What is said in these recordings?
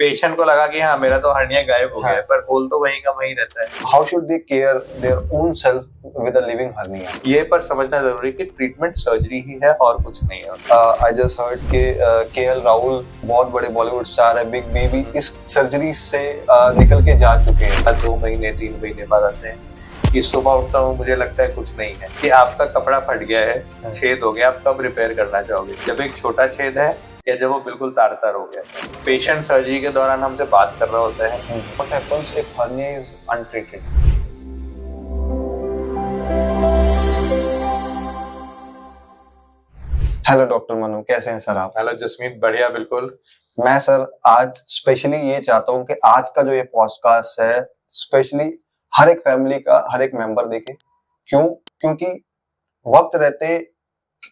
Patient को लगा कि हाँ मेरा तो हर्निया गायब हो गया है, पर होल तो वहीं का वहीं रहता है। How should they care their own self with a living hernia? ये पर समझना जरूरी कि ट्रीटमेंट सर्जरी ही है और कुछ नहीं है। आई जस्ट हर्ड के केएल राहुल बहुत बड़े बॉलीवुड स्टार है, बिग बीबी, इस सर्जरी से निकल के जा चुके हैं। 2 महीने 3 महीने बाद आते हैं कि सुबह उठता हूँ मुझे लगता है कुछ नहीं है, कि आपका कपड़ा फट गया है, छेद हो गया, आप कब रिपेयर करना चाहोगे? जब एक छोटा छेद है या जब वो बिल्कुल तार तार हो गया? पेशेंट सर्जरी के दौरान हमसे बात कर रहा होता है। What happens if hernia is untreated? Hello doctor Manu, कैसे हैं सर आप? हेलो जसमीत, बढ़िया बिल्कुल। मैं सर आज स्पेशली ये चाहता हूँ कि आज का जो ये पॉडकास्ट है स्पेशली हर एक फैमिली का हर एक मेंबर देखे। क्यों? क्योंकि वक्त रहते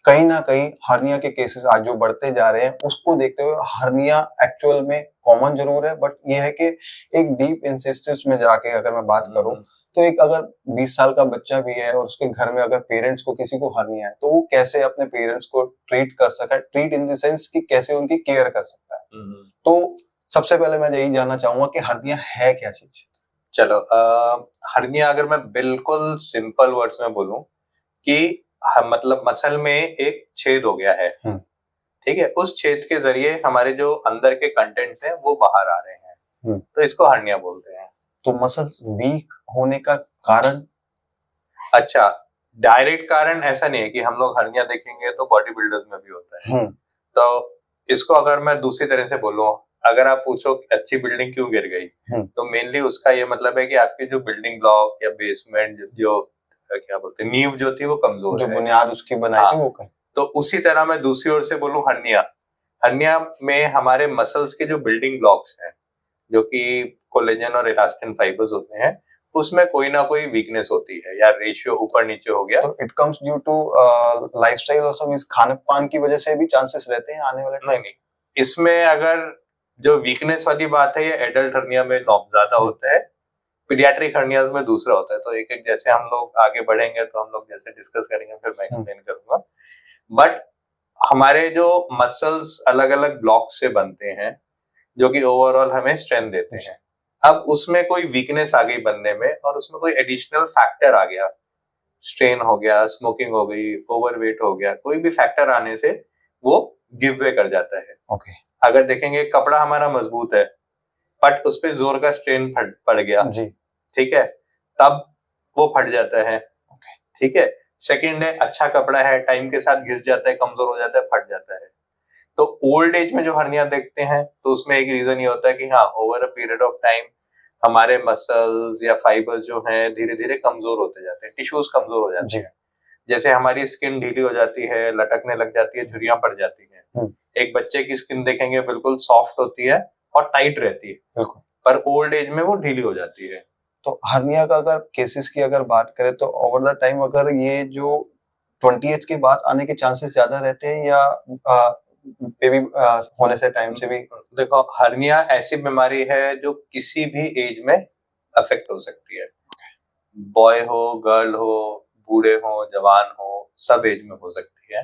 कहीं ना कहीं हर्निया के केसेस आज जो बढ़ते जा रहे हैं उसको देखते हुए हर्निया एक्चुअल में कॉमन जरूर है, बट ये है कि एक डीप इंसिस्टेंस में जाके अगर मैं बात करूं तो एक अगर 20 साल का बच्चा भी है और उसके घर में अगर पेरेंट्स को किसी को हर्निया है तो वो कैसे अपने पेरेंट्स को ट्रीट कर सकता है, ट्रीट इन द सेंस कि कैसे उनकी केयर कर सकता है। तो सबसे पहले मैं यही जानना चाहूंगा कि हर्निया है क्या चीज? चलो, हर्निया अगर मैं बिल्कुल सिंपल वर्ड्स में बोलूं कि मतलब मसल में एक छेद हो गया है, ठीक है, उस छेद के जरिए हमारे जो अंदर के कंटेंट्स हैं वो बाहर आ रहे हैं, तो इसको हर्निया बोलते हैं। तो मसल वीक होने का कारण? अच्छा, डायरेक्ट कारण ऐसा नहीं है कि हम लोग हर्निया देखेंगे तो बॉडी बिल्डर्स में भी होता है। तो इसको अगर मैं दूसरी तरह से बोलूं, अगर आप पूछो अच्छी बिल्डिंग क्यों गिर गई, तो मेनली उसका ये मतलब है कि आपकी जो बिल्डिंग ब्लॉक या बेसमेंट जो क्या बोलते हैं नींव जो थी वो कमजोर जो बुनियाद उसकी बनाई थी वो कहीं। तो उसी तरह मैं दूसरी ओर से बोलूं हर्निया में हमारे मसल्स के जो बिल्डिंग ब्लॉक्स हैं, जो कि कोलेजन और इलास्टिन फाइबर्स होते हैं, उसमें कोई ना कोई वीकनेस होती है या रेशियो ऊपर नीचे हो गया। तो it comes due to lifestyle और सब इस खान पान की वजह से भी चांसेस रहते हैं आने वाले? नहीं, इसमें अगर जो वीकनेस वाली बात है ये एडल्ट हर्निया में ज्यादा होता है, पीडियाट्रिक हर्नियाज में दूसरा होता है। तो एक एक जैसे हम लोग आगे बढ़ेंगे तो हम लोग जैसे डिस्कस करेंगे फिर मैं एक्सप्लेन करूंगा। बट हमारे जो मसल्स अलग अलग ब्लॉक से बनते हैं जो कि ओवरऑल हमें स्ट्रेंथ देते हैं, अब उसमें कोई वीकनेस आ गई बनने में और उसमें कोई एडिशनल फैक्टर आ गया, स्ट्रेन हो गया, स्मोकिंग हो गई, ओवरवेट हो गया, कोई भी फैक्टर आने से वो गिव वे कर जाता है। अगर देखेंगे कपड़ा हमारा मजबूत है बट उस पर जोर का स्ट्रेन पड़ गया, ठीक है, तब वो फट जाता है। ठीक है, सेकंड है अच्छा कपड़ा है, टाइम के साथ घिस जाता है, कमजोर हो जाता है, फट जाता है। तो ओल्ड एज में जो हर्निया देखते हैं तो उसमें एक रीजन ये होता है कि हाँ over a period of time हमारे मसल्स या फाइबर्स जो हैं धीरे धीरे कमजोर होते जाते हैं, टिश्यूज कमजोर हो जाते हैं। जैसे हमारी स्किन ढीली हो जाती है, लटकने लग जाती है, झुर्रियां पड़ जाती हैं। एक बच्चे की स्किन देखेंगे बिल्कुल सॉफ्ट होती है और टाइट रहती है, पर ओल्ड एज में वो ढीली हो जाती है। तो हर्निया का अगर केसेस की अगर बात करें तो ओवर द टाइम अगर ये जो 20 एज के बाद आने के चांसेस ज्यादा रहते हैं या बेबी होने से टाइम से भी? देखो, हर्निया ऐसी बीमारी है जो किसी भी एज में अफेक्ट हो सकती है, बॉय हो, गर्ल हो, बूढ़े हो, जवान हो, सब एज में हो सकती है।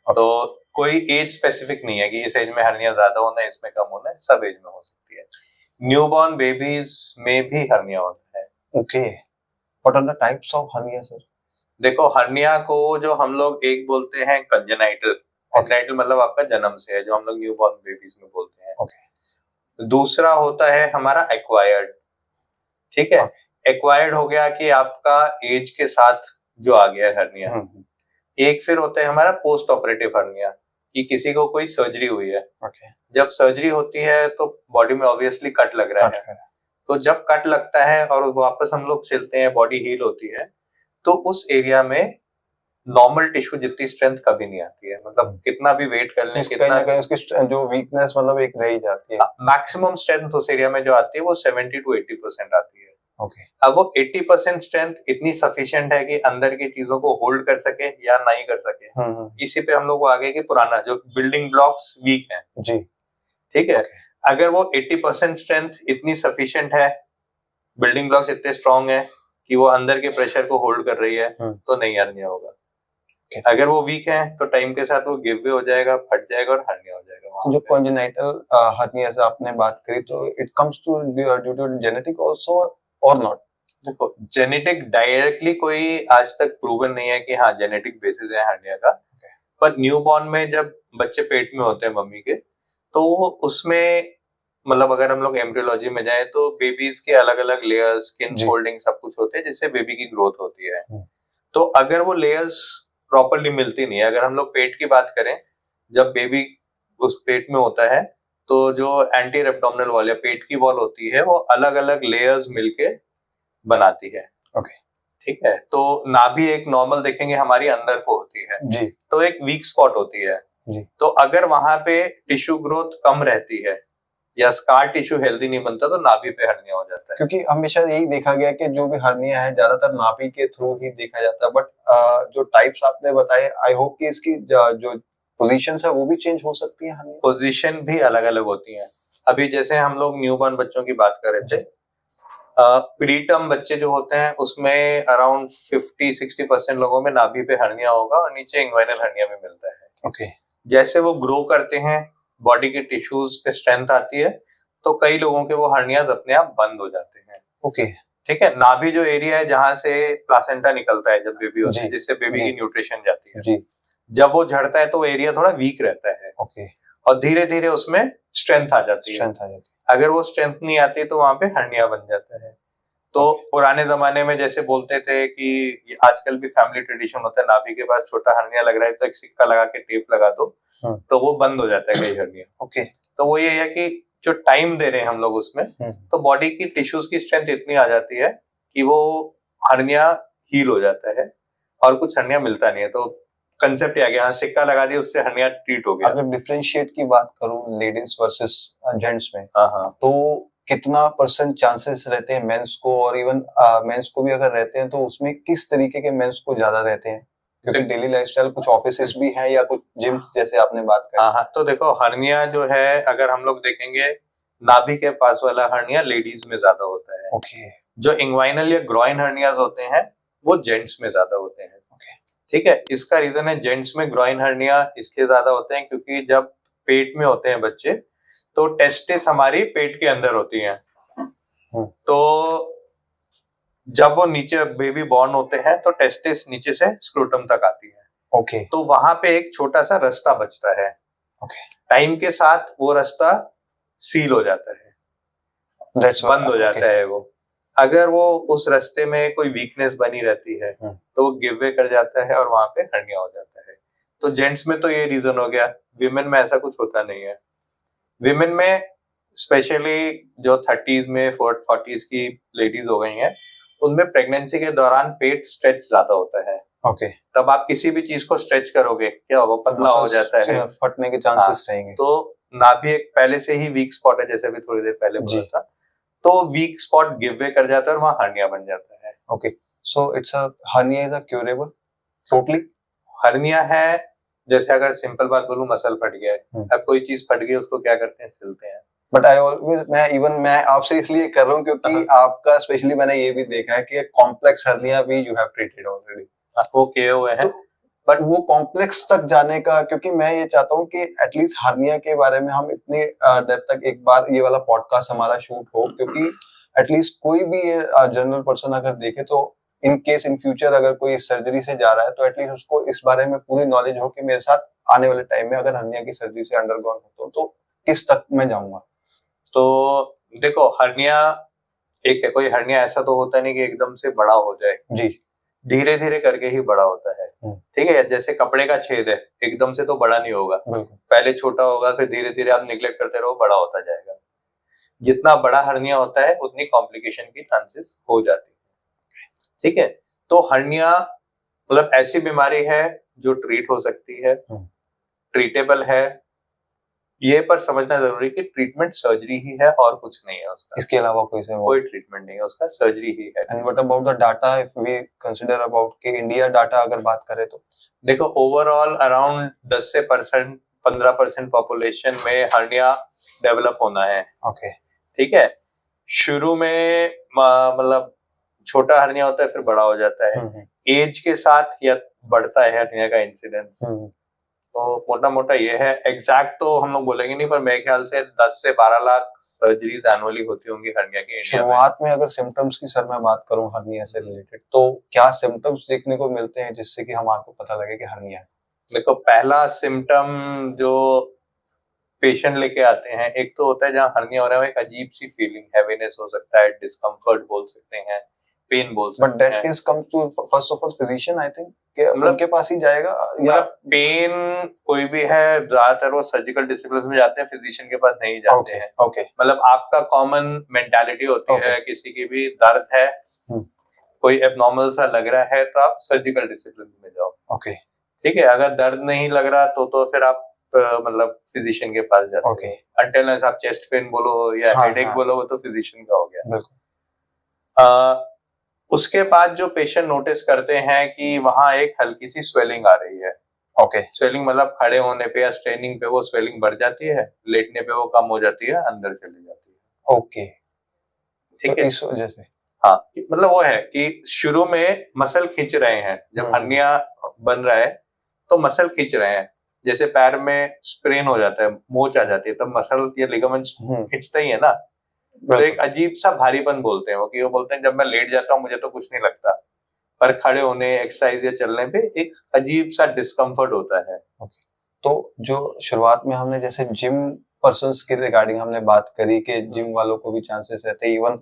तो कोई एज स्पेसिफिक नहीं है कि इस एज में हर्निया ज्यादा होना है, इसमें कम होना है, सब एज में हो सकती है। न्यूबॉर्न बेबीज में भी हर्निया होता है। Okay, what are the types of hernia sir? देखो, हर्निया को जो हम लोग एक बोलते हैं कंजेनाइटल, कंजेनाइटल मतलब आपका जन्म से है, जो हम लोग न्यूबॉर्न बेबीज में बोलते हैं। दूसरा होता है हमारा एक्वायर्ड, ठीक है, एक्वायर्ड हो गया कि आपका एज के साथ जो आ गया है हर्निया। एक फिर होता है हमारा पोस्ट ऑपरेटिव हर्निया, कि किसी को कोई सर्जरी हुई है, जब सर्जरी होती है तो बॉडी में ऑब्वियसली कट लग रहा है, तो जब कट लगता है और वापस हम लोग चलते हैं, बॉडी हील होती है, तो उस एरिया में नॉर्मल टिश्यू जितनी स्ट्रेंथ कभी नहीं आती है, मतलब कितना भी वेट कर लें, कितना उसकी जो वीकनेस मतलब एक रह ही जाती है। मैक्सिमम स्ट्रेंथ उस एरिया में जो आती है वो 70 to 80% आती है। अब वो 80% स्ट्रेंथ इतनी सफिशिएंट है कि अंदर की चीजों को होल्ड कर सके या नहीं कर सके। इसी पे हम लोग को आगे की पुराना जो बिल्डिंग ब्लॉक्स वीक हैं जी, ठीक है, अगर वो 80% स्ट्रेंथ इतनी सफिशिएंट है, बिल्डिंग ब्लॉक्स इतने स्ट्रांग है कि वो अंदर के प्रेशर को होल्ड कर रही है, तो नहीं हर्निया होगा। अगर वो वीक है तो टाइम के साथ वो गिव वे हो जाएगा, फट जाएगा और हर्निया हो जाएगा तो जो कॉन्जेनाइटल हर्निया से आपने बात करी, तो it comes to due to genetic also और नॉट? देखो, जेनेटिक डायरेक्टली कोई आज तक प्रूवन नहीं है कि हाँ जेनेटिक बेसिस है हर्निया का, पर न्यूबॉर्न में जब बच्चे पेट में होते हैं मम्मी के, तो उसमें मतलब अगर हम लोग एम्ब्रियोलॉजी में जाएं तो बेबीज के अलग अलग लेयर्स, स्किन फोल्डिंग सब कुछ होते हैं जिससे बेबी की ग्रोथ होती है। तो अगर वो लेयर्स प्रॉपरली मिलती नहीं है, अगर हम लोग पेट की बात करें, जब बेबी उस पेट में होता है तो जो एंटीरियर एब्डोमिनल वॉल या पेट की वॉल होती है वो अलग अलग लेयर्स मिलके बनाती है। ओके, ठीक है, तो नाभि एक नॉर्मल देखेंगे हमारी अंदर को होती है जी, तो एक वीक स्पॉट होती है जी। तो अगर वहां पे टिश्यू ग्रोथ कम रहती है या स्कार टिश्यू हेल्दी नहीं बनता तो नाभि पे हर्निया हो जाता है। क्योंकि हमेशा यही देखा गया कि जो भी हर्निया है ज्यादातर नाभि के थ्रू ही देखा जाता है, बट जो टाइप्स आपने बताए, आई होप कि इसकी जो पोजीशंस है वो भी चेंज हो सकती है हर्निया? पोजीशन भी अलग अलग होती हैं। अभी जैसे हम लोग न्यूबॉर्न बच्चों की बात कर रहे थे, प्रीटर्म बच्चे जो होते हैं उसमें अराउंड 50-60% लोगों में नाभि पे हर्निया होगा और नीचे इंग्वाइनल हर्निया में मिलता है। ओके। जैसे वो ग्रो करते हैं, बॉडी के टिश्यूज पे स्ट्रेंथ आती है, तो कई लोगों के वो हर्नियाज अपने आप बंद हो जाते हैं। ओके, ठीक है, नाभि जो एरिया है जहां से प्लासेंटा निकलता है जब बेबी होता है, जिससे बेबी की न्यूट्रिशन जाती है, जी, जब वो झड़ता है तो वो एरिया थोड़ा वीक रहता है। ओके। और धीरे धीरे उसमें स्ट्रेंथ आ जाती है। अगर वो स्ट्रेंथ नहीं आती तो वहां पे हर्निया बन जाता है। तो पुराने जमाने में जैसे बोलते थे कि आजकल भी फैमिली ट्रेडिशन होता है, नाभि के पास छोटा हर्निया लग रहा है तो एक सिक्का लगा के टेप लगा दो, तो वो बंद हो जाता है कई हर्निया। ओके। तो वो ये है कि जो टाइम दे रहे हैं हम लोग उसमें, तो बॉडी की टिश्यूज की स्ट्रेंथ इतनी आ जाती है कि वो हर्निया हील हो जाता है और कुछ हर्निया मिलता नहीं है। तो कंसेप्ट आ गया, हाँ सिक्का लगा दिया उससे हर्निया ट्रीट हो गया। अगर डिफरेंशिएट की बात करूं लेडीज वर्सेस जेंट्स में, हाँ, तो कितना परसेंट चांसेस रहते हैं मेंस को, और इवन मेंस को भी अगर रहते हैं तो उसमें किस तरीके के मेंस को ज्यादा रहते हैं? क्योंकि डेली लाइफस्टाइल कुछ ऑफिसेस भी हैं या कुछ जिम जैसे आपने बात करी। हाँ, तो देखो हर्निया जो है अगर हम लोग देखेंगे, नाभि के पास वाला हर्निया लेडीज में ज्यादा होता है। ओके। जो इंग्वाइनल या ग्रॉइन हर्नियाज होते हैं वो जेंट्स में ज्यादा होते हैं। ठीक है, इसका रीजन है जेंट्स में ग्रॉइन हर्निया इसलिए ज्यादा होते हैं क्योंकि जब पेट में होते हैं बच्चे तो टेस्टिस हमारी पेट के अंदर होती हैं। तो जब वो नीचे बेबी बॉर्न होते हैं तो टेस्टिस नीचे से स्क्रोटम तक आती है। ओके। तो वहां पे एक छोटा सा रास्ता बचता है। ओके। टाइम के साथ वो रास्ता सील हो जाता है, बंद हो जाता है वो। अगर वो उस रास्ते में कोई वीकनेस बनी रहती है तो वो गिव वे कर जाता है और वहां पे हर्निया हो जाता है। तो जेंट्स में तो ये रीजन हो गया, विमेन में ऐसा कुछ होता नहीं है। विमेन में स्पेशली जो 30s में 40s की लेडीज हो गई हैं, उनमें प्रेगनेंसी के दौरान पेट स्ट्रेच ज्यादा होता है। ओके। तब आप किसी भी चीज को स्ट्रेच करोगे क्या होगा, पतला हो जाता है, फटने के चांसेस रहेंगे। तो नाभि एक पहले से ही वीक स्पॉट है, जैसे अभी थोड़ी देर पहले बोला था, तो वीक स्पॉट गिव वे कर जाता है और वहां हर्निया बन जाता है। Okay, so it's a hernia is a curable totally? Hernia है, जैसे अगर सिंपल बात बोलूं, मसल फट गया है, अब कोई चीज फट गई उसको क्या करते हैं, सिलते हैं। बट आई ऑलवेज मैं आपसे इसलिए कर रहा हूँ क्योंकि आपका स्पेशली मैंने ये भी देखा है कि कॉम्प्लेक्स हर्निया भी you have treated already. Okay हुए हैं, बट वो कॉम्प्लेक्स तक जाने का, क्योंकि मैं ये चाहता हूँ कि एटलीस्ट हर्निया के बारे में हम इतने डेप्थ तक एक बार ये वाला पॉडकास्ट हमारा शूट हो, क्योंकि एटलीस्ट कोई भी जनरल पर्सन अगर देखे तो इन केस इन फ्यूचर अगर कोई सर्जरी से जा रहा है तो एटलीस्ट उसको इस बारे में पूरी नॉलेज हो कि मेरे साथ आने वाले टाइम में अगर हर्निया की सर्जरी से अंडरगॉन हो तो किस तक मैं जाऊंगा। तो देखो, हर्निया एक है, कोई हर्निया ऐसा तो होता नहीं कि एकदम से बड़ा हो जाए जी, धीरे धीरे करके ही बड़ा होता है। ठीक है, जैसे कपड़े का छेद है, एकदम से तो बड़ा नहीं होगा, पहले छोटा होगा, फिर धीरे धीरे आप निगलेक्ट करते रहो, बड़ा होता जाएगा। जितना बड़ा हर्निया होता है उतनी कॉम्प्लिकेशन की चांसेस हो जाती है। ठीक है, तो हर्निया मतलब ऐसी बीमारी है जो ट्रीट हो सकती है, ट्रीटेबल है, ये पर समझना जरूरी कि ट्रीटमेंट सर्जरी ही है और कुछ नहीं है उसका, इसके अलावा कोई ट्रीटमेंट नहीं है उसका, सर्जरी ही है। And what about the data, if we consider about के इंडिया डाटा अगर बात करें तो देखो, ओवरऑल अराउंड 10 से 15% पॉपुलेशन में हर्निया डेवलप होना है। ओके, ठीक है, शुरू में मतलब छोटा हर्निया होता है, फिर बड़ा हो जाता है। एज के साथ या बढ़ता है हर्निया का इंसिडेंस। तो मोटा मोटा ये है, एग्जैक्ट तो हम लोग बोलेंगे नहीं, पर मेरे ख्याल से 10 से 12 लाख सर्जरीज एनुअली होती होंगी हर्निया की इंडिया में। शुरुआत में अगर सिम्टम्स की सर मैं बात करूं हर्निया से रिलेटेड, तो क्या सिम्टम्स देखने को मिलते हैं जिससे कि हमारे को पता लगे कि हर्निया है? देखो, पहला सिम्टम जो पेशेंट लेके आते हैं, एक तो होता है जहाँ हर्निया हो रहा है, एक अजीब सी फीलिंग, हैवीनेस हो सकता है, डिस्कम्फर्ट बोल सकते हैं, पेन बोल बट सकते दैट हैं। Case comes to first of all physician, I think कि मतलब- उनके पास ही जाएगा, या पेन कोई भी है, ज्यादातर वो सर्जिकल डिसिप्लिन में जाते हैं, फिजिशियन के पास नहीं जाते ओके हैं। ओके मतलब आपका कॉमन मेंटालिटी होती Okay. है, किसी की भी दर्द है, कोई एबनॉर्मल सा लग रहा है, तो आप सर्जिकल डिसिप्लिन में जाओ। ओके ठीक है, अगर दर्द नहीं लग रहा तो फिर आप मतलब फिजिशियन के पास जाते ओके हो। अनटिल आप चेस्ट पेन बोलो या हाँ, हेडेक हाँ। बोलो, वो तो फिजिशियन का हो गया। बिल्कुल उसके बाद जो पेशेंट नोटिस करते हैं कि वहां एक हल्की सी स्वेलिंग आ रही है। ओके स्वेलिंग मतलब खड़े होने पे या स्ट्रेनिंग पे वो स्वेलिंग बढ़ जाती है, लेटने पे वो कम हो जाती है, अंदर चली जाती है। ओके ठीक तो है, इस वजह से हाँ, मतलब वो है कि शुरू में मसल खींच रहे हैं, जब हर्निया बन रहा है तो मसल खींच रहे हैं। जैसे पैर में स्प्रेन हो जाता है, मोच आ जाती है, तब मसल या लिगामेंट खींचते ही है ना, तो एक बिल्कुल अजीब सा भारीपन बोलते हैं वो, कि वो बोलते हैं जब मैं लेट जाता हूँ मुझे तो कुछ नहीं लगता, पर खड़े होने, एक्सरसाइज या चलने पे एक अजीब सा डिस्कम्फर्ट होता है। तो जो शुरुआत में हमने जैसे जिम पर्सन्स के रिगार्डिंग हमने बात करी कि जिम वालों को भी चांसेस रहते हैं, इवन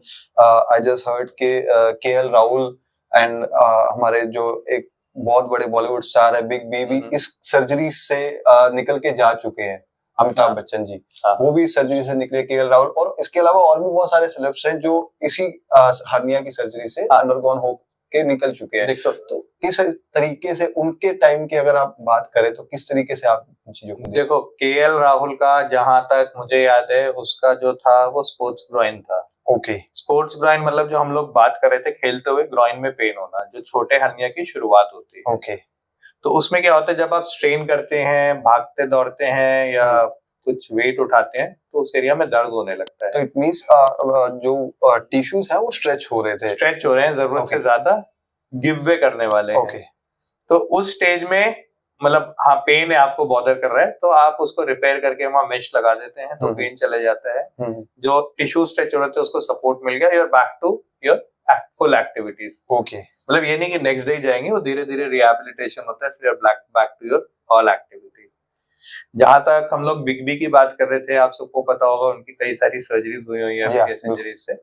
आई जस्ट हर्ड के एल राहुल एंड हमारे जो एक बहुत बड़े बॉलीवुड स्टार है बिग बी भी इस सर्जरी से निकल के जा चुके हैं, अमिताभ हाँ। बच्चन जी हाँ। वो भी सर्जरी से निकले, के एल राहुल, और इसके अलावा और भी बहुत सारे सेलेब्स हैं जो इसी हर्निया की सर्जरी से अंडरगॉन हो के निकल चुके हैं। देखो, तो किस तरीके से उनके टाइम की अगर आप बात करें तो किस तरीके से आप इन चीजों को देखो केएल राहुल का जहां तक मुझे याद है, उसका जो था वो स्पोर्ट्स ग्रॉइन था। ओके स्पोर्ट्स ग्रॉइन मतलब जो हम लोग बात कर रहे थे, खेलते हुए ग्रॉइन में पेन होना, जो छोटे हर्निया की शुरुआत होती है। ओके तो उसमें क्या होता है, जब आप स्ट्रेन करते हैं, भागते दौड़ते हैं या कुछ वेट उठाते हैं, तो उस एरिया में दर्द होने लगता है। तो इट मींस जो टिश्यूज है वो स्ट्रेच हो रहे थे, स्ट्रेच हो रहे हैं, जरूरत Okay. से ज्यादा गिव वे करने वाले ओके हैं। तो उस स्टेज में मतलब हाँ, पेन है, आपको बॉदर कर रहा है, तो आप उसको रिपेयर करके वहां मेश लगा देते हैं, तो पेन चले जाता है। जो टिश्यू स्ट्रेच हो रहे थे उसको सपोर्ट मिल गया, you're back to your full activities. Okay मतलब ये नहीं कि नेक्स्ट डे जाएंगे, वो धीरे धीरे रिहेबिलिटेशन होता है, फिर back to your all activity. जहां तक हम लोग बिग बी की बात कर रहे थे, आप सबको पता होगा उनकी कई सारी सर्जरीज हुई है Yeah, इंजरी से।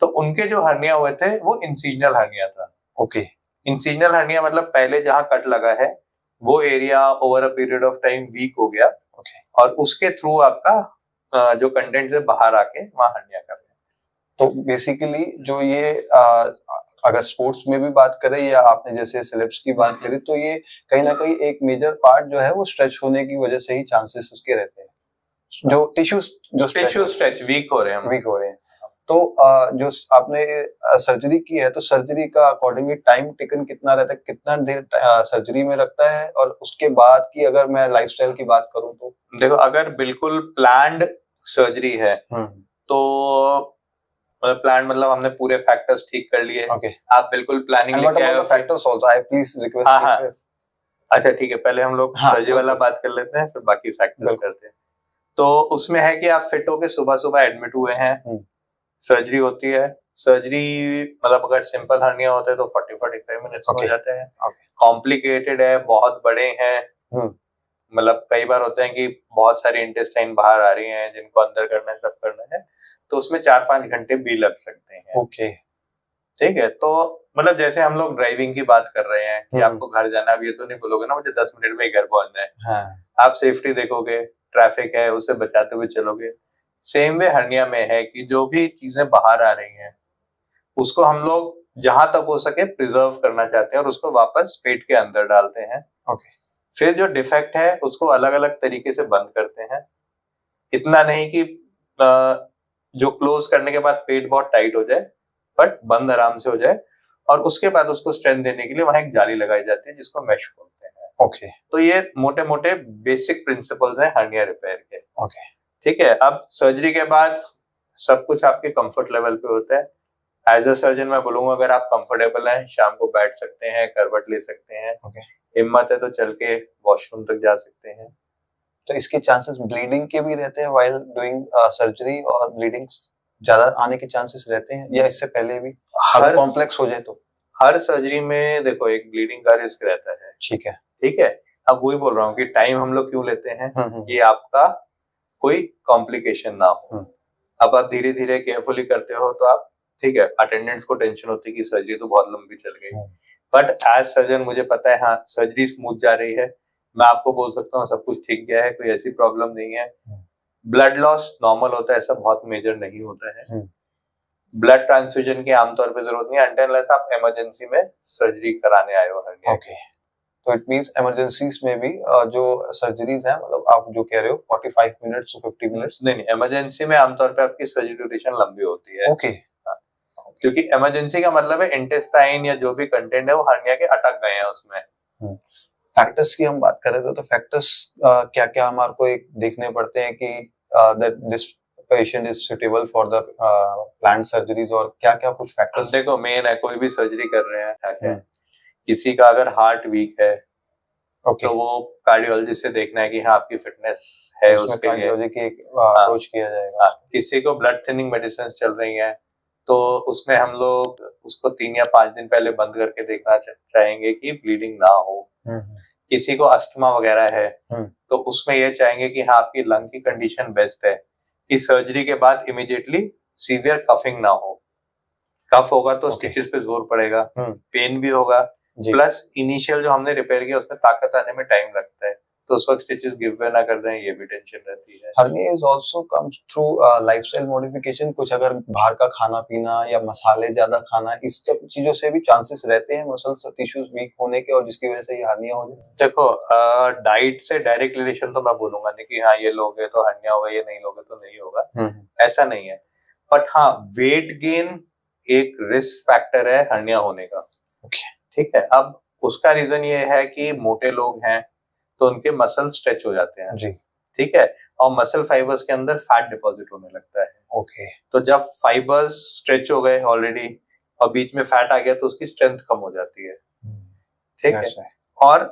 तो उनके जो हर्निया हुए थे वो इंसिजनल हर्निया था। ओके इंसिजनल हर्निया मतलब पहले जहां कट लगा है वो area over a period of time weak हो गया, और उसके थ्रू आपका जो कंटेंट से बाहर आके वहां हर्निया कर रहे हैं। तो बेसिकली जो ये अगर स्पोर्ट्स में भी बात करें या आपने जैसे सेलेब्स की बात करी, तो ये कहीं ना कहीं एक मेजर पार्ट जो है वो स्ट्रेच होने की वजह से ही चांसेस उसके रहते हैं, जो टिश्यूज जो टिश्यू स्ट्रेच वीक हो रहे हैं, वीक हो रहे हैं। तो जो आपने सर्जरी की है, तो सर्जरी का अकॉर्डिंगली टाइम टेकन कितना रहता है, कितना देर सर्जरी में लगता है, और उसके बाद की अगर मैं लाइफस्टाइल की बात करूं तो? देखो, अगर बिल्कुल प्लान्ड सर्जरी है तो प्लान मतलब हमने पूरे फैक्टर्स ठीक कर लिए, आप बिल्कुल प्लानिंग लेके आए हो। Factors also I please request. हाँ, अच्छा ठीक है, पहले हम लोग सर्जरी वाला बात कर लेते हैं, फिर बाकी फैक्टर्स करते हैं। तो उसमें है कि आप फिट होके सुबह सुबह एडमिट हुए हैं, सर्जरी होती है। सर्जरी मतलब अगर सिंपल हर्निया होता है तो 40-45 मिनट्स में हो जाते हैं। कॉम्प्लिकेटेड है, बहुत बड़े हैं, मतलब कई बार होते हैं कि बहुत सारी इंटेस्टाइन बाहर आ रही हैं जिनको अंदर करना है, सब करना है, तो उसमें 4-5 घंटे भी लग सकते हैं। ओके ठीक है, तो मतलब जैसे हम लोग ड्राइविंग की बात कर रहे हैं कि आपको घर जाना, अब ये तो नहीं बोलोगे ना मुझे 10 मिनट में ही घर पहुंचना है। आप सेफ्टी देखोगे, ट्रैफिक है उसे बचाते हुए चलोगे। सेम वे हर्निया में है कि जो भी चीजें बाहर आ रही हैं उसको हम लोग जहां तक हो सके प्रिजर्व करना चाहते हैं और उसको वापस पेट के अंदर डालते हैं। फिर जो डिफेक्ट है उसको अलग अलग तरीके से बंद करते हैं। इतना नहीं कि जो क्लोज करने के बाद पेट बहुत टाइट हो जाए, बट बंद आराम से हो जाए, और उसके बाद उसको स्ट्रेंथ देने के लिए वहां एक जाली लगाई जाती है जिसको मेश बोलते हैं। तो ये मोटे मोटे बेसिक प्रिंसिपल्स हैं हर्निया रिपेयर के। ठीक है, अब सर्जरी के बाद सब कुछ आपके कंफर्ट लेवल पे होता है। एज अ सर्जन मैं बोलूंगा, अगर आप कंफर्टेबल हैं, शाम को बैठ सकते हैं, करवट ले सकते हैं, हिम्मत है तो चल के वॉशरूम तक जा सकते हैं। तो इसके चांसेस ब्लीडिंग के भी रहते हैं व्हाइल डूइंग सर्जरी, और ब्लीडिंग ज्यादा आने के चांसेस रहते हैं या इससे पहले भी अगर हर कॉम्प्लेक्स हो जाए तो? हर सर्जरी में देखो एक ब्लीडिंग का रिस्क रहता है, ठीक है। ठीक है। अब वही बोल रहा हूँ कि टाइम हम लोग क्यों लेते हैं कि हम्म। आपका कोई कॉम्प्लिकेशन ना हो। हम्म। अब आप धीरे धीरे केयरफुली करते हो तो आप, ठीक है, अटेंडेंट्स को टेंशन होती है कि सर्जरी तो बहुत लंबी चल गई, बट एज सर्जन मुझे पता है हाँ सर्जरी स्मूथ जा रही है, मैं आपको बोल सकता हूँ सब कुछ ठीक गया है, कोई ऐसी प्रॉब्लम नहीं है। ब्लड लॉस नॉर्मल होता है, ऐसा बहुत मेजर नहीं होता है। ब्लड ट्रांसफ्यूजन की आमतौर पे जरूरत नहीं है अनटिल आप इमरजेंसी में सर्जरी कराने आए हो हर्निया की। तो इट मींस इमरजेंसीज में भी जो सर्जरीज हैं, मतलब आप जो कह रहे हो 45 मिनट्स टू 50 मिनट्स? नहीं, इमरजेंसी में आमतौर पे आपकी सर्जरी ड्यूरेशन लंबी होती है। ओके। क्योंकि इमरजेंसी का मतलब है इंटेस्टाइन या जो भी कंटेंट है वो हर्निया के अटक गए हैं उसमें। फैक्टर्स की हम बात कर रहे थे, तो फैक्टर्स क्या क्या हमारे को एक देखने पड़ते हैं कि that this patient is suitable for the planned surgeries, और क्या क्या कुछ फैक्टर्स? देखो मेन है, कोई भी सर्जरी कर रहे हैं, ठीक है, किसी का अगर हार्ट वीक है तो वो कार्डियोलॉजिस्ट से देखना है कि हाँ आपकी फिटनेस है उसके लिए, कार्डियोलॉजी की अप्रोच किया जाएगा। किसी को ब्लड थिनिंग मेडिसिन चल रही हैं तो उसमें हम लोग उसको 3 या 5 दिन पहले बंद करके देखना चाहेंगे कि ब्लीडिंग ना हो। किसी को अस्थमा वगैरह है तो उसमें ये चाहेंगे कि हाँ आपकी लंग की कंडीशन बेस्ट है, कि सर्जरी के बाद इमीडिएटली सीवियर कफिंग ना हो। कफ होगा तो स्टिचेस पे जोर पड़ेगा, पेन भी होगा, प्लस इनिशियल जो हमने रिपेयर किया उसमें ताकत आने में टाइम लगता है, तो उस वक्त स्टिचेस गिव वे ना कर दें, ये भी टेंशन रहती है। Hernia is also comes through lifestyle modification, कुछ अगर बाहर का खाना पीना या मसाले ज्यादा खाना, इस सब चीजों से भी चांसेस रहते हैं मसल्स और टिश्यूज वीक होने के, और जिसकी वजह से ये हर्निया हो जाए? देखो डाइट से डायरेक्ट रिलेशन तो मैं बोलूंगा नहीं कि हाँ ये लोगे तो हर्निया होगा, ये नहीं लोगे तो नहीं होगा, ऐसा नहीं है। बट हाँ वेट गेन एक रिस्क फैक्टर है हर्निया होने का, ठीक है। अब उसका रीजन ये है कि मोटे लोग हैं तो उनके मसल स्ट्रेच हो जाते हैं, ठीक है, और मसल फाइबर्स के अंदर फैट डिपॉजिट होने लगता है। तो जब फाइबर्स स्ट्रेच हो गए ऑलरेडी और बीच में फैट आ गया तो उसकी स्ट्रेंथ कम हो जाती है, ठीक है। और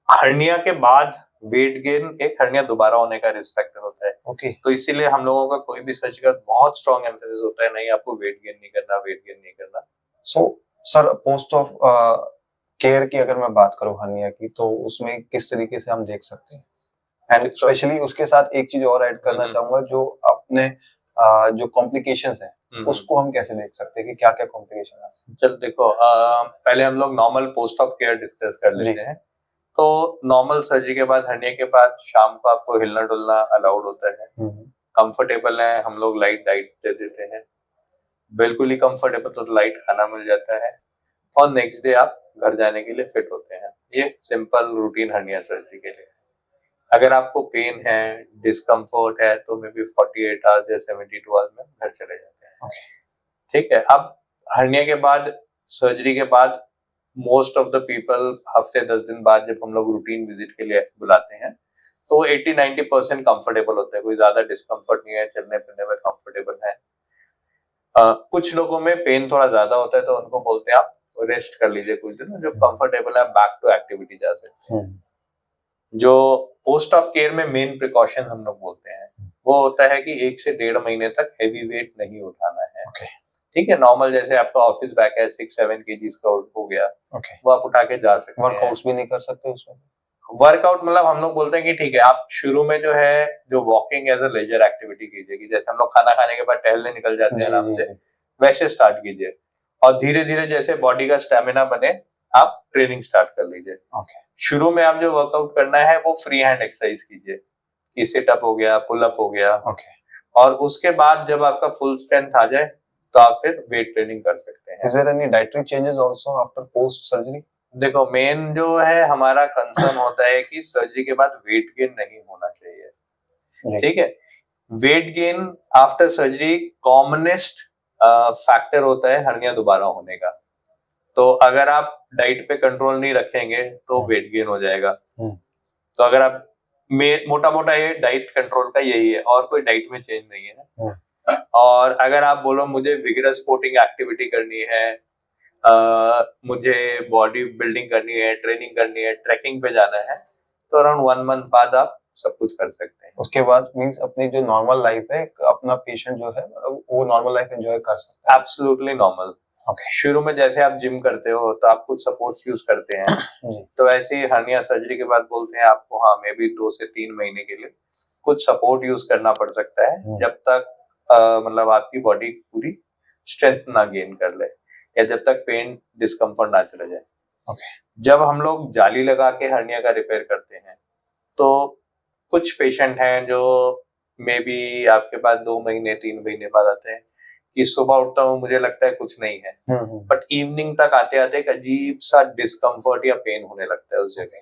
हर्निया के बाद वेट गेन एक हर्निया दोबारा होने का रिस्क फैक्टर होता है। तो इसीलिए हम लोगों का कोई भी सर्जरी का बहुत स्ट्रॉन्ग एम्फेसिस होता है, नहीं आपको वेट गेन नहीं करना, वेट गेन नहीं करना। So sir post of care की अगर मैं बात करूं हर्निया की, तो उसमें किस तरीके से हम देख सकते हैं? एंड स्पेशली उसके साथ एक चीज और ऐड करना चाहूंगा, जो अपने जो कॉम्प्लिकेशंस है उसको हम कैसे देख सकते हैं कि क्या क्या कॉम्प्लिकेशन है? चल देखो पहले हम लोग normal post of care discuss कर लेते हैं। तो नॉर्मल सर्जरी के बाद हर्निया के बाद शाम को आपको हिलना डुलना अलाउड होता है, कंफर्टेबल है, हम लोग लाइट डाइट दे देते हैं, बिल्कुल ही कंफर्टेबल तो लाइट खाना मिल जाता है, और नेक्स्ट डे आप घर जाने के लिए फिट होते हैं। ये सिंपल रूटीन हर्निया सर्जरी के लिए। अगर आपको पेन है, डिस्कम्फर्ट है, तो मे बी 48 आवर्स या 72 आवर्स में घर चले जाते हैं, ठीक है। अब हर्निया के बाद सर्जरी के बाद मोस्ट ऑफ द पीपल हफ्ते 10 दिन बाद जब हम लोग रूटीन विजिट के लिए बुलाते हैं तो 80-90% कंफर्टेबल होता है, कोई ज्यादा डिस्कम्फर्ट नहीं है, चलने फिरने में कंफर्टेबल है। कुछ लोगों में पेन थोड़ा ज्यादा होता है तो उनको बोलते हैं आप रेस्ट कर लीजिए कुछ दिन, जब कंफर्टेबल है बैक टू एक्टिविटी जा सकते हैं। जो पोस्ट ऑफ केयर में मेन प्रिकॉशन हम लोग बोलते हैं वो होता है कि 1 से 1.5 महीने तक हेवी वेट नहीं उठाना है, ठीक है। नॉर्मल जैसे आपका ऑफिस बैग है 6-7 केजीज का हो गया, वो आप उठा के जा सकते हैं। वर्कआउट्स भी नहीं कर सकते उसमें? वर्कआउट मतलब हम लोग बोलते हैं कि ठीक है आप शुरू में जो है जो walking as a leisure activity कीजिए, कि जैसे हम लोग खाना खाने के बाद टहलने निकल जाते हैं आराम से, वैसे स्टार्ट कीजिए, और धीरे धीरे जैसे बॉडी का स्टेमिना बने आप ट्रेनिंग स्टार्ट कर लीजिए। शुरू में आप जो वर्कआउट करना है वो फ्री हैंड एक्सरसाइज कीजिए, कि सिटअप हो गया, पुलअप हो गया, और उसके बाद जब आपका फुल स्ट्रेंथ आ जाए तो आप फिर वेट ट्रेनिंग कर सकते हैं। Is there any dietary changes also after post surgery? देखो मेन जो है हमारा कंसर्न होता है कि सर्जरी के बाद वेट गेन नहीं होना चाहिए, ठीक है। Weight gain after surgery commonest factor होता है हर्निया दोबारा होने का। तो अगर आप डाइट पे कंट्रोल नहीं रखेंगे तो वेट गेन हो जाएगा। तो अगर आप मोटा मोटा ये डाइट कंट्रोल का यही है, और कोई डाइट में चेंज नहीं है। और अगर आप बोलो मुझे विगरस स्पोर्टिंग एक्टिविटी करनी है, मुझे बॉडी बिल्डिंग करनी है, ट्रेनिंग करनी है, ट्रैकिंग पे जाना है, तो अराउंड 1 मंथ बाद आप सब कुछ कर सकते हैं। उसके बाद मींस अपनी जो नॉर्मल लाइफ है, अपना पेशेंट जो है वो नॉर्मल लाइफ एंजॉय कर सकता है। Absolutely normal. ओके शुरू में जैसे आप जिम करते हो तो आप कुछ सपोर्ट्स यूज करते हैं, जी तो वैसे ही हर्निया सर्जरी के बाद बोलते हैं आपको हाँ मे बी 2 से 3 महीने के लिए कुछ सपोर्ट यूज करना पड़ सकता है, जब तक मतलब आपकी बॉडी पूरी स्ट्रेंथ ना गेन कर ले या जब तक पेन डिस्कम्फर्ट ना चले जाए। ओके जब हम लोग जाली लगा के हर्निया का रिपेयर करते हैं तो कुछ पेशेंट हैं जो मे बी आपके पास 2 महीने 3 महीने बाद आते हैं कि सुबह उठता हूँ मुझे लगता है कुछ नहीं है, बट इवनिंग तक आते आते एक अजीब सा डिस्कम्फर्ट या पेन होने लगता है उस जगह।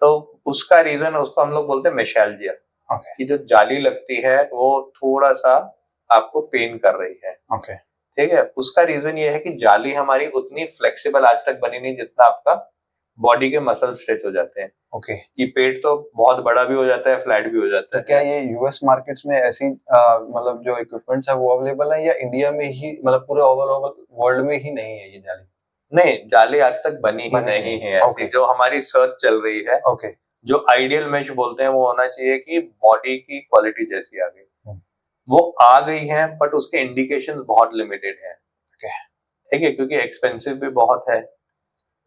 तो उसका रीजन उसको हम लोग बोलते हैं मेशैल्जिया, ओके कि जो जाली लगती है वो थोड़ा सा आपको पेन कर रही है। ओके ठीक है, उसका रीजन ये है कि जाली हमारी उतनी फ्लेक्सिबल आज तक बनी नहीं जितना आपका बॉडी के मसल स्ट्रेच हो जाते हैं। ओके कि पेट तो बहुत बड़ा भी हो जाता है, फ्लैट भी हो जाता तो है। क्या ये यूएस मार्केट्स में ऐसी मतलब जो इक्विपमेंट्स है वो अवेलेबल है, या इंडिया में ही मतलब पूरे ओवरऑल वर्ल्ड में ही नहीं है ये जाली? नहीं, जाली आज तक बनी ही बनी नहीं नहीं है है, ऐसी। ओके जो हमारी सर्च चल रही है, ओके जो आइडियल मेश बोलते हैं, वो होना चाहिए कि बॉडी की क्वालिटी जैसी आ गई। हम्म। वो आ गई है बट उसके इंडिकेशंस बहुत लिमिटेड हैं। ओके ठीक है, क्योंकि एक्सपेंसिव भी बहुत है,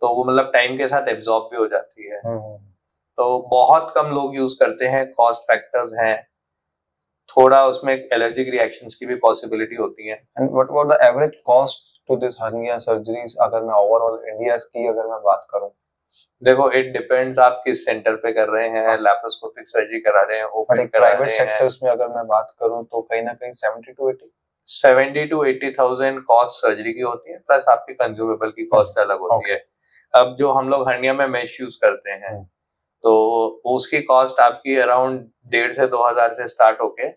तो वो मतलब टाइम के साथ एब्जॉर्ब भी हो जाती है। तो बहुत कम लोग यूज करते हैं, कॉस्ट फैक्टर्स हैं, थोड़ा उसमें एलर्जिक रिएक्शंस की भी पॉसिबिलिटी होती है। And what about the average cost to this hernia surgeries, अगर मैं ओवरऑल इंडिया की अगर मैं बात करूं? देखो इट डिपेंड्स आप किस सेंटर पे कर रहे हैं, लैप्रोस्कोपिक सर्जरी करा रहे हैं, बट ओपन एक करा प्राइवेट रहे हैं। सेक्टर्स में अगर मैं बात करूं तो कहीं ना कहीं 70 to 80,000 कॉस्ट सर्जरी की होती है, प्लस आपकी कंज्यूमेबल की कॉस्ट अलग होती है। अब जो हम लोग हर्निया में मेश यूज करते हैं तो उसकी कॉस्ट आपकी अराउंड 1,500 से 2,000 से स्टार्ट होके,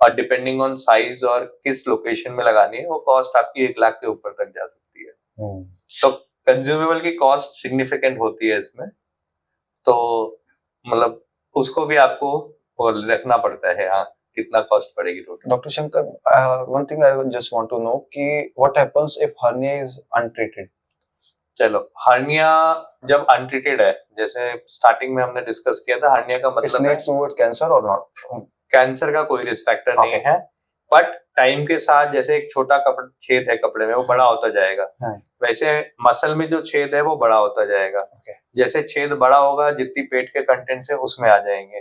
और डिपेंडिंग ऑन साइज और किस लोकेशन में लगानी है, वो कॉस्ट आपकी 1 लाख के ऊपर तक जा सकती है। तो कंज्यूमेबल की कॉस्ट सिग्निफिकेंट होती है इसमें, तो मतलब उसको भी आपको रखना पड़ता है, हाँ कितना कॉस्ट पड़ेगी total. Doctor Shankar, one thing I just want to know कि what happens if hernia is untreated? चलो, हर्निया जब अनट्रीटेड है, जैसे स्टार्टिंग में हमने डिस्कस किया था, हर्निया का मतलब है टुवर्ड्स कैंसर और नॉट? कैंसर का कोई रिस्क फैक्टर नहीं है, बट टाइम के साथ जैसे एक छोटा छेद है कपड़े में, वो बड़ा होता जाएगा, वैसे मसल में जो छेद है वो बड़ा होता जाएगा। जैसे छेद बड़ा होगा, जितनी पेट के कंटेंट्स है उसमें आ जाएंगे।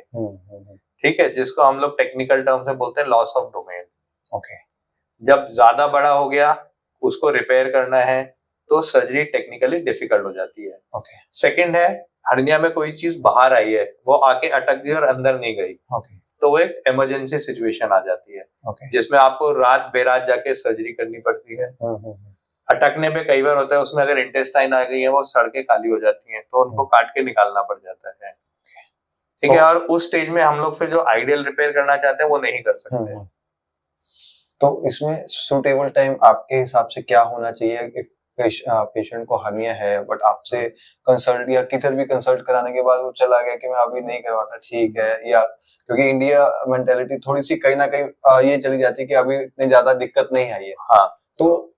ठीक है, जिसको हम लोग टेक्निकल टर्म से बोलते हैं लॉस ऑफ डोमेन। ओके जब ज्यादा बड़ा हो गया, उसको रिपेयर करना है तो सर्जरी टेक्निकली डिफिकल्ट हो जाती है। ओके सेकंड है, हर्निया में कोई चीज बाहर आई है, वो आके अटक गई और अंदर नहीं गई, ओके तो वो एक इमरजेंसी सिचुएशन आ जाती है, ओके जिसमें आपको रात बेरात जाके सर्जरी करनी पड़ती है। अटकने पे कई बार होता है, उसमें अगर इंटेस्टाइन आ गई है, वो सड़ के काली हो जाती है, तो उनको काट के निकालना पड़ जाता है। ठीक है, और उस स्टेज में हम लोग फिर जो आइडियल रिपेयर करना चाहते हैं वो नहीं कर सकते। तो इसमें सुटेबल टाइम आपके हिसाब से क्या होना चाहिए? पेशेंट को हर्निया है बट आपसे कंसल्ट या किधर भी कंसल्ट कराने के बाद वो चला गया कि मैं अभी नहीं करवाता, ठीक है, या क्योंकि इंडिया मेंटालिटी थोड़ी सी कहीं ना कहीं ये चली जाती है कि अभी इतनी ज्यादा दिक्कत नहीं आई है। हाँ, तो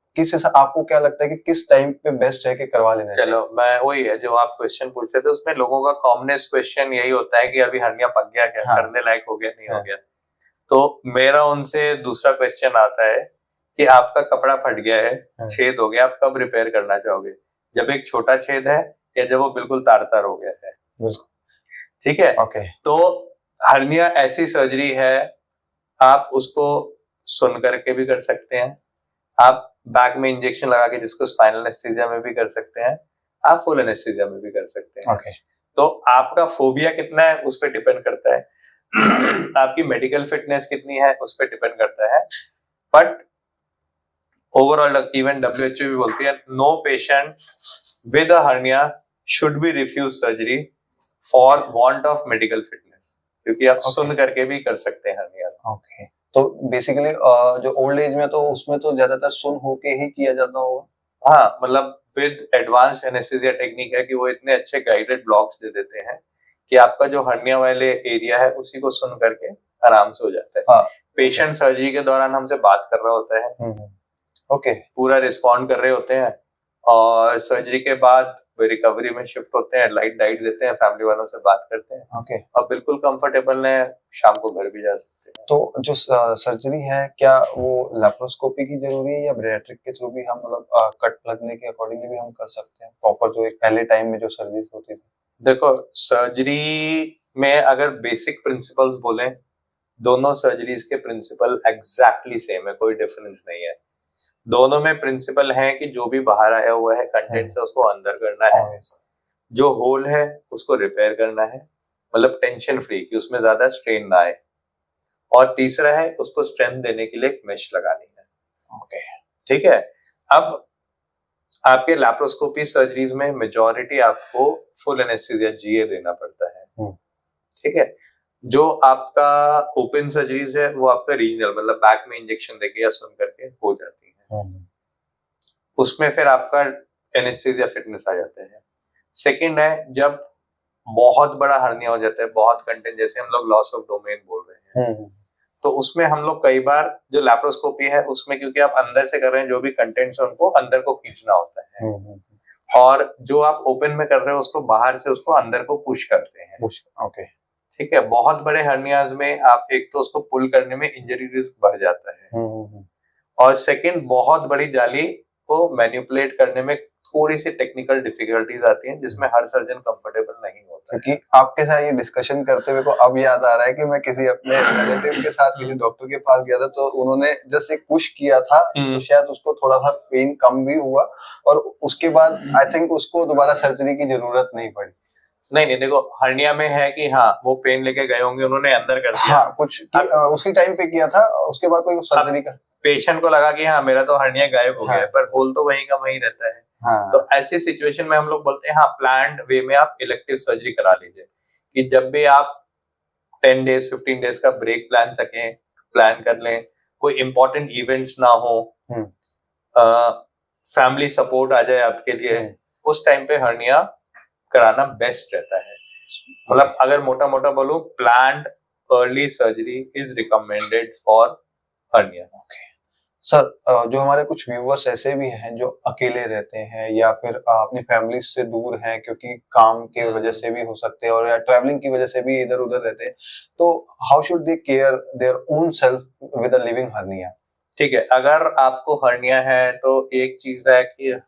आपको क्या लगता है कि किस टाइम पे बेस्ट है कि करवा लेना चाहिए? चलो, मैं वही है जो आप क्वेश्चन पूछ रहे थे, उसमें लोगों का कॉमनेस्ट क्वेश्चन यही होता है कि अभी हर्निया पक गया क्या, करने लायक हो गया नहीं हो गया। तो मेरा उनसे दूसरा क्वेश्चन आता है कि आपका कपड़ा फट गया है, छेद हो गया, आप कब रिपेयर करना चाहोगे? जब एक छोटा छेद है या जब वो बिल्कुल तार तार हो गया है? ठीक है, तो हर्निया ऐसी सर्जरी है, आप उसको सुन करके भी कर सकते हैं, आप बैक में इंजेक्शन लगा के, जिसको स्पाइनल एनेस्थीसिया में भी कर सकते हैं, आप फुल एनेस्थीसिया में भी कर सकते हैं। तो आपका फोबिया कितना है उस पर डिपेंड करता है आपकी मेडिकल फिटनेस कितनी है उस पर डिपेंड करता है। बट ओवरऑल इवन WHO भी बोलती है, no patient with a hernia should be refuse surgery for want of medical fitness, क्योंकि आप सुन करके भी कर सकते हैं हर्निया। ओके, तो बेसिकली जो ओल्ड एज में तो उसमें तो ज्यादातर सुन होके ही किया जाता होगा। हाँ, मतलब विद एडवांस एनेस्थीसिया टेक्निक है कि वो इतने अच्छे गाइडेड ब्लॉक्स दे देते हैं कि आपका जो हर्निया वाले एरिया है उसी को सुन करके आराम से हो जाता है। पेशेंट सर्जरी के दौरान हमसे बात कर रहा होता है, ओके, पूरा रिस्पॉन्ड कर रहे होते हैं, और सर्जरी के बाद रिकवरी में शिफ्ट होते हैं, लाइट डाइट देते हैं, फैमिली वालों से बात करते हैं ओके और बिल्कुल कंफर्टेबल है, शाम को घर भी जा सकते हैं। तो जो सर्जरी है क्या वो लेप्रोस्कोपी की जरूरी है या बैरिएट्रिक के थ्रू भी हम मतलब कट लगने के अकॉर्डिंगली भी हम कर सकते हैं प्रॉपर जो एक पहले टाइम में जो सर्जरी होती थी? देखो सर्जरी में अगर बेसिक प्रिंसिपल्स बोले, दोनों सर्जरीज के प्रिंसिपल एग्जैक्टली सेम है, कोई डिफरेंस नहीं है। दोनों में प्रिंसिपल है कि जो भी बाहर आया हुआ है कंटेंट से उसको अंदर करना है, जो होल है उसको रिपेयर करना है, मतलब टेंशन फ्री कि उसमें ज्यादा स्ट्रेन ना आए, और तीसरा है उसको स्ट्रेंथ देने के लिए एक मेश लगानी है। ओके ठीक है। अब आपके लैप्रोस्कोपी सर्जरीज में मेजॉरिटी आपको फुल एनेस्थीसिया जीए देना पड़ता है। ठीक है। जो आपका ओपन सर्जरीज है वो आपका रीजनल मतलब बैक में इंजेक्शन देके या सुन करके हो जाती है, उसमें फिर आपका एनेस्थीसिया फिटनेस आ जाता है। सेकंड है जब बहुत बड़ा हर्निया हो जाता है, बहुत कंटेंट, जैसे हम लोग लॉस ऑफ डोमेन बोल रहे हैं, तो उसमें हम लोग कई बार जो लैप्रोस्कोपी है उसमें क्योंकि आप अंदर से कर रहे हैं, जो भी कंटेंट्स है उनको अंदर को खींचना होता है, और जो आप ओपन में कर रहे हो उसको बाहर से उसको अंदर को पुश करते हैं। ओके ठीक है। बहुत बड़े हर्नियाज में आप एक तो उसको पुल करने में इंजरी रिस्क बढ़ जाता है, और सेकंड बहुत बड़ी जाली को मैनिपुलेट करने में थोड़ी सी टेक्निकल डिफिकल्टीज आती हैं जिसमें हर सर्जन कंफर्टेबल नहीं होता। क्योंकि आपके साथ ये डिस्कशन करते हुए को अब याद आ रहा है कि मैं किसी अपने रिलेटिव के साथ किसी डॉक्टर के पास गया था, तो उन्होंने जस्ट एक पुश किया था, तो शायद उसको थोड़ा सा पेन कम भी हुआ और उसके बाद आई थिंक उसको दोबारा सर्जरी की जरूरत नहीं पड़ी। नहीं देखो हर्निया में है कि हाँ वो पेन लेके गए होंगे, उन्होंने अंदर कर दिया, हाँ कुछ उसी टाइम पे किया था, उसके बाद कोई सर्जरी का पेशेंट को लगा कि हाँ मेरा तो हर्निया गायब हो गया, पर होल तो वहीं का वहीं रहता है। हाँ। तो ऐसी सिचुएशन में हम लोग बोलते हैं हाँ प्लान्ड वे में आप इलेक्टिव सर्जरी करा लीजिए, कि जब भी आप 10 डेज 15 डेज का ब्रेक प्लान कर लें, कोई इंपॉर्टेंट इवेंट्स ना हो, फैमिली सपोर्ट आ जाए आपके लिए, उस टाइम पे हर्निया कराना बेस्ट रहता है। मतलब अगर मोटा मोटा बोलूं, planned early surgery is recommended for hernia. Sir जो हमारे कुछ व्यूअर्स ऐसे भी हैं जो अकेले रहते हैं या फिर अपनी फैमिली से दूर हैं, क्योंकि काम के वजह से भी हो सकते हैं और या ट्रैवलिंग की वजह से भी इधर उधर रहते हैं, तो how should they care their own self with a living hernia? ठीक है, अगर आपको हर्निया है तो एक चीज है कि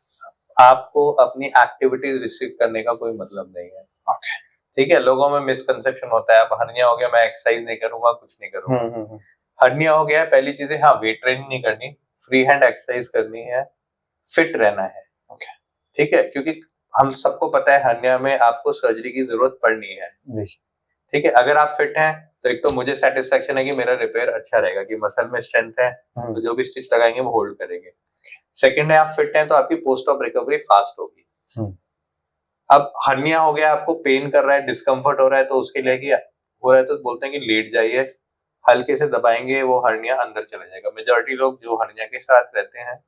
आपको अपनी एक्टिविटीज रिस्ट्रिक्ट करने का कोई मतलब नहीं है। okay. ठीक है। लोगों में मिसकंसेप्शन होता है, अब हर्निया हो गया मैं एक्सरसाइज नहीं करूंगा, कुछ नहीं करूंगा। हर्निया हो गया, पहली चीज है हाँ वेट ट्रेनिंग नहीं करनी, फ्री हैंड एक्सरसाइज करनी है, फिट रहना है। ठीक है। क्योंकि हम सबको पता है हर्निया में आपको सर्जरी की जरूरत पड़नी है। ठीक है। अगर आप फिट हैं तो एक तो मुझे सेटिस्फेक्शन है कि मेरा रिपेयर अच्छा रहेगा, कि मसल में स्ट्रेंथ है तो जो भी स्टिच लगाएंगे वो होल्ड करेंगे। सेकंड है आप फिट हैं तो आपकी पोस्ट ऑफ रिकवरी फास्ट होगी। अब हर्निया हो गया, आपको पेन कर रहा है, डिस्कम्फर्ट हो रहा है, तो उसके लिए क्या हो रहा है, तो बोलते हैं कि लेट जाइए, हल्के से दबाएंगे वो हर्निया अंदर चला जाएगा। मेजॉरिटी लोग जो हर्निया के साथ रहते हैं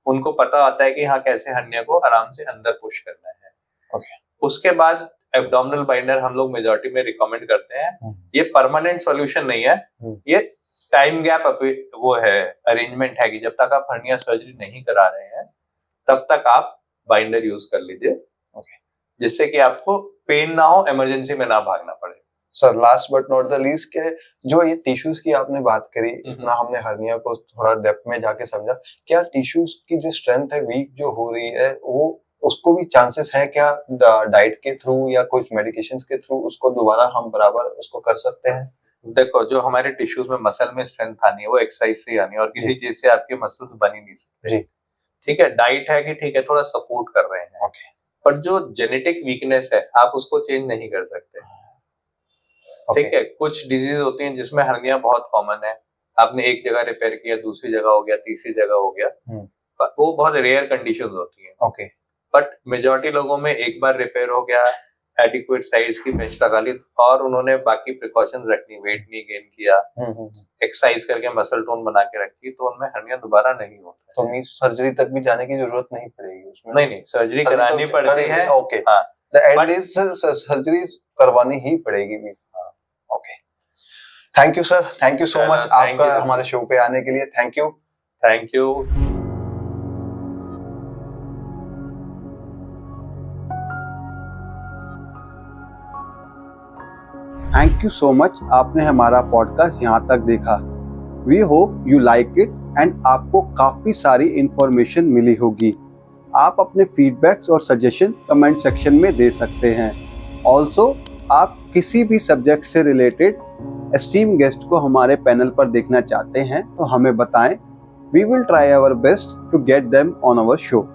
उनको पता आता है कि हाँ कैसे हर्निया को आराम से अंदर पुश करना है। उसके बाद एब्डोमिनल बाइंडर हम लोग मेजॉरिटी में रिकमेंड करते हैं। ये परमानेंट सॉल्यूशन नहीं है, ये टाइम गैप वो है, अरेंजमेंट है कि जब तक आप हर्निया सर्जरी नहीं करा रहे हैं तब तक आप बाइंडर यूज कर लीजिए, जिससे कि आपको पेन ना हो, इमरजेंसी में ना भागना पड़े। Sir last but not the least के जो ये टिश्यूज की आपने बात करी, इतना हमने हर्निया को थोड़ा डेप्थ में जाके समझा, क्या टिश्यूज की जो स्ट्रेंथ है वीक जो हो रही है वो उसको भी चांसेस है क्या डाइट के थ्रू या कुछ मेडिकेशंस के थ्रू उसको दोबारा हम बराबर उसको कर सकते हैं? देखो जो हमारे टिश्यूज में मसल में स्ट्रेंथ आनी है वो एक्सरसाइज से आनी है, और किसी चीज से आपके मसल्स बन ही नहीं सकते। ठीक है। डाइट है कि ठीक है थोड़ा सपोर्ट कर रहे हैं, पर जो जेनेटिक वीकनेस है आप उसको चेंज नहीं कर सकते। ठीक है। कुछ डिजीज होती हैं जिसमें हर्निया बहुत कॉमन है, आपने एक जगह रिपेयर किया, दूसरी जगह हो गया, तीसरी जगह हो गया, पर वो बहुत रेयर कंडीशंस होती हैं। बट मेजॉरिटी लोगों में एक बार रिपेयर हो गया, एडिक्वेट साइज की मेश लगा ली और उन्होंने बाकी प्रिकॉशंस रखनी, वेट नहीं गेन किया, एक्सरसाइज करके मसल टोन बना के रखी, तो उनमें हर्निया दोबारा नहीं होता। तो मींस सर्जरी तक भी जाने की जरूरत नहीं पड़ेगी उसमें? नहीं सर्जरी करानी पड़ती है। ओके हाँ, द एंड इज सर्जरी करवानी ही पड़ेगी। Thank you sir, thank you so much आपका हमारे शो पे आने के लिए। Thank you. Thank you so much, आपने हमारा पॉडकास्ट यहाँ तक देखा। We hope you like it and आपको काफ़ी सारी इंफॉर्मेशन मिली होगी। आप अपने फीडबैक्स और सजेशन कमेंट सेक्शन में दे सकते हैं। ऑल्सो आप किसी भी सब्जेक्ट से रिलेटेड एस्टीम गेस्ट को हमारे पैनल पर देखना चाहते हैं तो हमें बताएं। We will try our best to get them on our show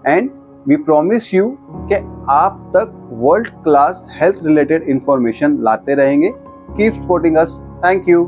and we promise you कि आप तक world class health related information लाते रहेंगे। Keep supporting us. Thank you.